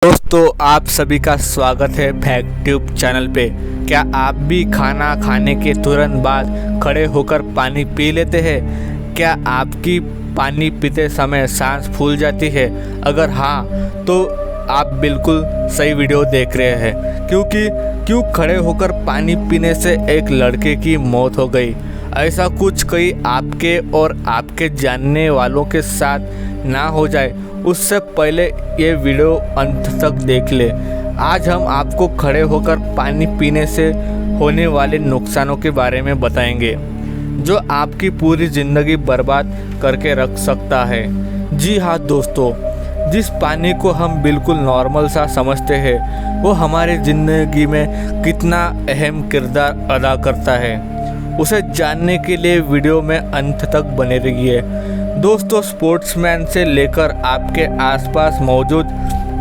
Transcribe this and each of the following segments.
दोस्तों, आप सभी का स्वागत है फैक्ट ट्यूब चैनल पे। क्या आप भी खाना खाने के तुरंत बाद खड़े होकर पानी पी लेते हैं? क्या आपकी पानी पीते समय सांस फूल जाती है? अगर हाँ, तो आप बिल्कुल सही वीडियो देख रहे हैं, क्योंकि क्यों खड़े होकर पानी पीने से एक लड़के की मौत हो गई। ऐसा कुछ कहीं आपके और आपके जानने वालों के साथ ना हो जाए, उससे पहले ये वीडियो अंत तक देख ले। आज हम आपको खड़े होकर पानी पीने से होने वाले नुकसानों के बारे में बताएंगे, जो आपकी पूरी ज़िंदगी बर्बाद करके रख सकता है। जी हाँ दोस्तों, जिस पानी को हम बिल्कुल नॉर्मल सा समझते हैं, वो हमारी ज़िंदगी में कितना अहम किरदार अदा करता है, उसे जानने के लिए वीडियो में अंत तक बने रहिए। दोस्तों, स्पोर्ट्समैन से लेकर आपके आसपास मौजूद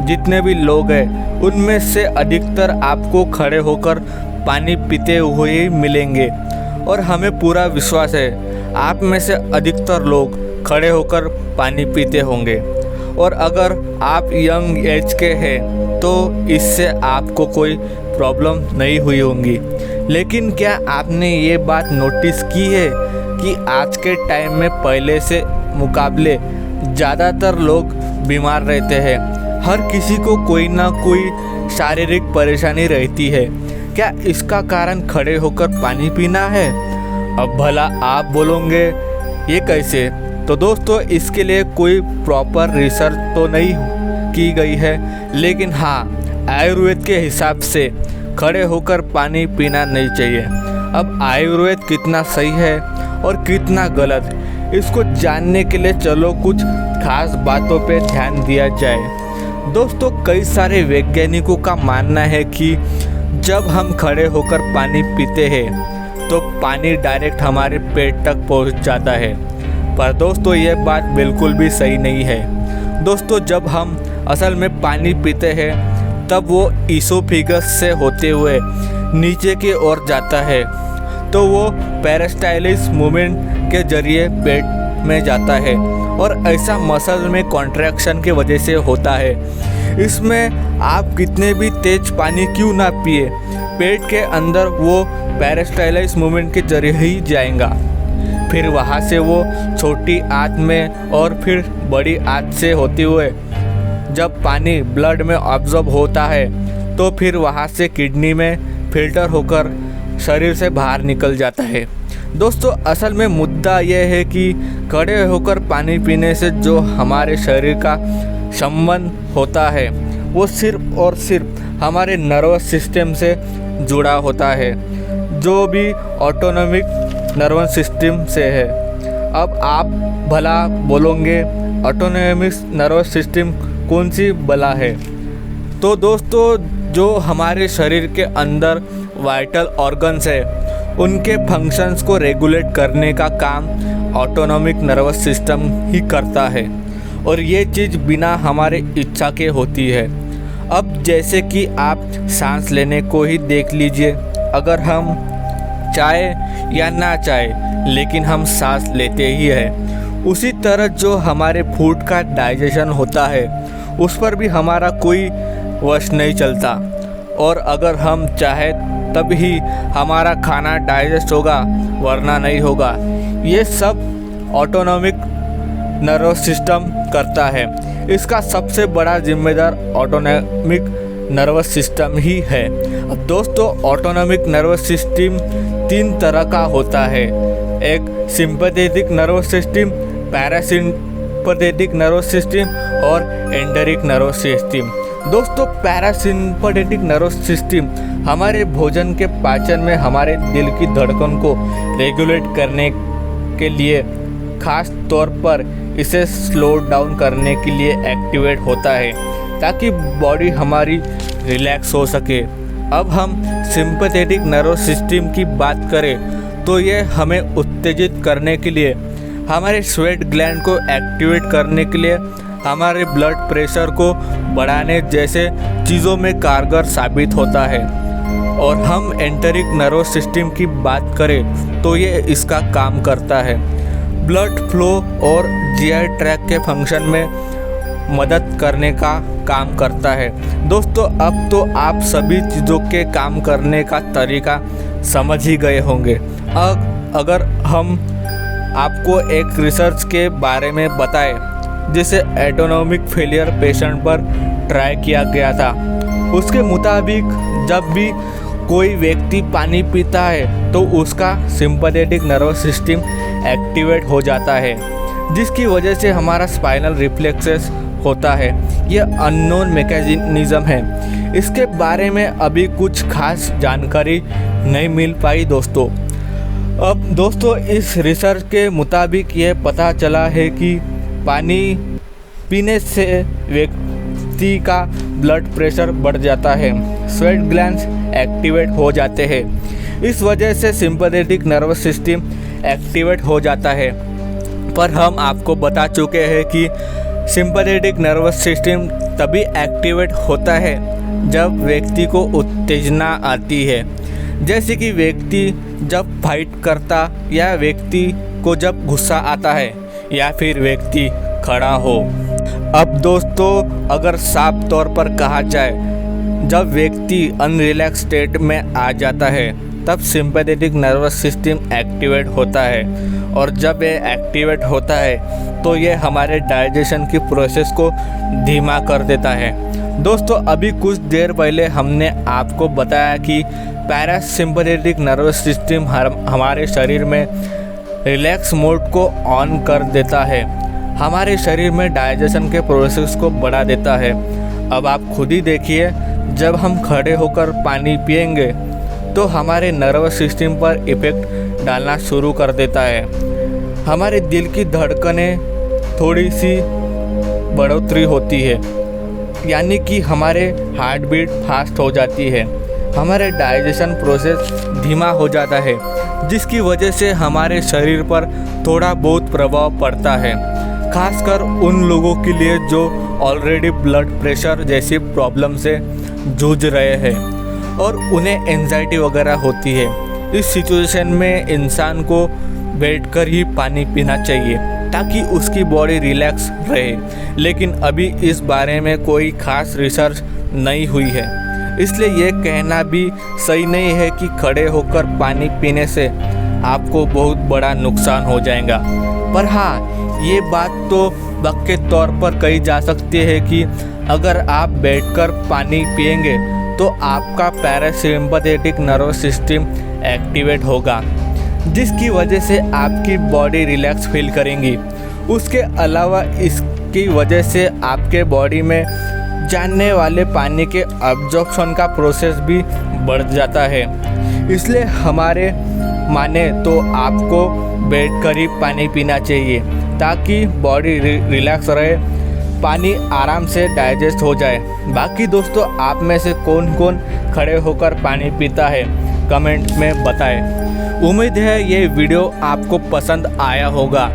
जितने भी लोग हैं, उनमें से अधिकतर आपको खड़े होकर पानी पीते हुए ही मिलेंगे, और हमें पूरा विश्वास है आप में से अधिकतर लोग खड़े होकर पानी पीते होंगे। और अगर आप यंग एज के हैं तो इससे आपको कोई प्रॉब्लम नहीं हुई होंगी। लेकिन क्या आपने ये बात नोटिस की है कि आज के टाइम में पहले से मुकाबले ज़्यादातर लोग बीमार रहते हैं। हर किसी को कोई ना कोई शारीरिक परेशानी रहती है। क्या इसका कारण खड़े होकर पानी पीना है? अब भला आप बोलोगे ये कैसे? तो दोस्तों, इसके लिए कोई प्रॉपर रिसर्च तो नहीं की गई है, लेकिन हाँ, आयुर्वेद के हिसाब से खड़े होकर पानी पीना नहीं चाहिए। अब आयुर्वेद कितना सही है और कितना गलत, इसको जानने के लिए चलो कुछ खास बातों पे ध्यान दिया जाए। दोस्तों, कई सारे वैज्ञानिकों का मानना है कि जब हम खड़े होकर पानी पीते हैं तो पानी डायरेक्ट हमारे पेट तक पहुंच जाता है। पर दोस्तों, ये बात बिल्कुल भी सही नहीं है। दोस्तों, जब हम असल में पानी पीते हैं तब वो ईसोफेगस से होते हुए नीचे की ओर जाता है, तो वो पेरिस्टाइलिस मूवमेंट के जरिए पेट में जाता है, और ऐसा मसल में कॉन्ट्रैक्शन की वजह से होता है। इसमें आप कितने भी तेज पानी क्यों ना पिए, पेट के अंदर वो पेरिस्टाइलिस मूवमेंट के जरिए ही जाएगा। फिर वहाँ से वो छोटी आंत में और फिर बड़ी आंत से होते हुए जब पानी ब्लड में ऑब्जॉर्ब होता है, तो फिर वहाँ से किडनी में फिल्टर होकर शरीर से बाहर निकल जाता है। दोस्तों, असल में मुद्दा यह है कि खड़े होकर पानी पीने से जो हमारे शरीर का संबंध होता है, वो सिर्फ और सिर्फ हमारे नर्वस सिस्टम से जुड़ा होता है, जो भी ऑटोनॉमिक नर्वस सिस्टम से है। अब आप भला बोलोगे ऑटोनॉमिक नर्वस सिस्टम कौन सी भला है? तो दोस्तों, जो हमारे शरीर के अंदर वाइटल ऑर्गन्स है, उनके फंक्शंस को रेगुलेट करने का काम ऑटोनॉमिक नर्वस सिस्टम ही करता है, और ये चीज़ बिना हमारे इच्छा के होती है। अब जैसे कि आप सांस लेने को ही देख लीजिए, अगर हम चाहे या ना चाहे लेकिन हम सांस लेते ही हैं। उसी तरह जो हमारे फूड का डाइजेशन होता है, उस पर भी हमारा कोई वश नहीं चलता, और अगर हम चाहे तब ही हमारा खाना डाइजेस्ट होगा, वरना नहीं होगा। ये सब ऑटोनॉमिक नर्वस सिस्टम करता है। इसका सबसे बड़ा जिम्मेदार ऑटोनॉमिक नर्वस सिस्टम ही है। अब दोस्तों, ऑटोनॉमिक नर्वस सिस्टम 3 तरह का होता है। एक sympathetic nervous system, parasympathetic nervous system और एंटेरिक नर्वस सिस्टम। दोस्तों, पैरासिम्पैथेटिक नर्वस सिस्टम हमारे भोजन के पाचन में हमारे दिल की धड़कन को रेगुलेट करने के लिए, खास तौर पर इसे स्लो डाउन करने के लिए एक्टिवेट होता है, ताकि बॉडी हमारी रिलैक्स हो सके। अब हम सिंपैथेटिक नर्वस सिस्टम की बात करें तो ये हमें उत्तेजित करने के लिए, हमारे स्वेट ग्लैंड को एक्टिवेट करने के लिए, हमारे ब्लड प्रेशर को बढ़ाने जैसे चीज़ों में कारगर साबित होता है। और हम एंटेरिक नर्वस सिस्टम की बात करें तो ये इसका काम करता है ब्लड फ्लो और जीआई ट्रैक के फंक्शन में मदद करने का काम करता है। दोस्तों अब तो आप सभी चीज़ों के काम करने का तरीका समझ ही गए होंगे। अगर हम आपको एक रिसर्च के बारे में बताएं जिसे ऑटोनोमिक फेलियर पेशेंट पर ट्राई किया गया था, उसके मुताबिक जब भी कोई व्यक्ति पानी पीता है तो उसका सिंपैथेटिक नर्वस सिस्टम एक्टिवेट हो जाता है, जिसकी वजह से हमारा स्पाइनल रिफ्लेक्सेस होता है। यह अननोन मैकेनिज्म है, इसके बारे में अभी कुछ खास जानकारी नहीं मिल पाई दोस्तों। अब दोस्तों इस रिसर्च के मुताबिक ये पता चला है कि पानी पीने से व्यक्ति का ब्लड प्रेशर बढ़ जाता है, स्वेट ग्लैंड्स एक्टिवेट हो जाते हैं, इस वजह से सिंपैथेटिक नर्वस सिस्टम एक्टिवेट हो जाता है। पर हम आपको बता चुके हैं कि सिंपैथेटिक नर्वस सिस्टम तभी एक्टिवेट होता है जब व्यक्ति को उत्तेजना आती है, जैसे कि व्यक्ति जब फाइट करता या व्यक्ति को जब गुस्सा आता है या फिर व्यक्ति खड़ा हो। अब दोस्तों अगर साफ तौर पर कहा जाए, जब व्यक्ति अनरिलैक्स स्टेट में आ जाता है तब सिंपैथेटिक नर्वस सिस्टम एक्टिवेट होता है, और जब ये एक्टिवेट होता है तो ये हमारे डाइजेशन की प्रोसेस को धीमा कर देता है। दोस्तों अभी कुछ देर पहले हमने आपको बताया कि पैरासिम्पैथेटिक नर्वस सिस्टम हमारे शरीर में रिलैक्स मोड को ऑन कर देता है, हमारे शरीर में डाइजेशन के प्रोसेस को बढ़ा देता है। अब आप खुद ही देखिए, जब हम खड़े होकर पानी पिएंगे तो हमारे नर्वस सिस्टम पर इफ़ेक्ट डालना शुरू कर देता है, हमारे दिल की धड़कनें थोड़ी सी बढ़ोतरी होती है, यानी कि हमारे हार्ट बीट फास्ट हो जाती है, हमारे डाइजेशन प्रोसेस धीमा हो जाता है, जिसकी वजह से हमारे शरीर पर थोड़ा बहुत प्रभाव पड़ता है, खासकर उन लोगों के लिए जो ऑलरेडी ब्लड प्रेशर जैसी प्रॉब्लम से जूझ रहे हैं और उन्हें एंजाइटी वगैरह होती है। इस सिचुएशन में इंसान को बैठकर ही पानी पीना चाहिए ताकि उसकी बॉडी रिलैक्स रहे, लेकिन अभी इस बारे में कोई खास रिसर्च नहीं हुई है, इसलिए ये कहना भी सही नहीं है कि खड़े होकर पानी पीने से आपको बहुत बड़ा नुकसान हो जाएगा। पर हाँ, ये बात तो पक्के तौर पर कही जा सकती है कि अगर आप बैठकर पानी पिएंगे तो आपका पैरासिम्पैथेटिक नर्वस सिस्टम एक्टिवेट होगा, जिसकी वजह से आपकी बॉडी रिलैक्स फील करेंगी। उसके अलावा इसकी वजह से आपके बॉडी में जाने वाले पानी के अब्जॉर्प्शन का प्रोसेस भी बढ़ जाता है, इसलिए हमारे माने तो आपको बैठकर ही पानी पीना चाहिए ताकि बॉडी रिलैक्स रहे, पानी आराम से डाइजेस्ट हो जाए। बाकी दोस्तों आप में से कौन कौन खड़े होकर पानी पीता है कमेंट में बताएं। उम्मीद है ये वीडियो आपको पसंद आया होगा,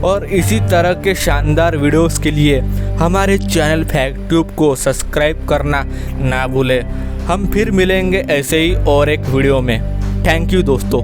और इसी तरह के शानदार वीडियोस के लिए हमारे चैनल फैक्ट ट्यूब को सब्सक्राइब करना ना भूलें। हम फिर मिलेंगे ऐसे ही और एक वीडियो में। थैंक यू दोस्तों।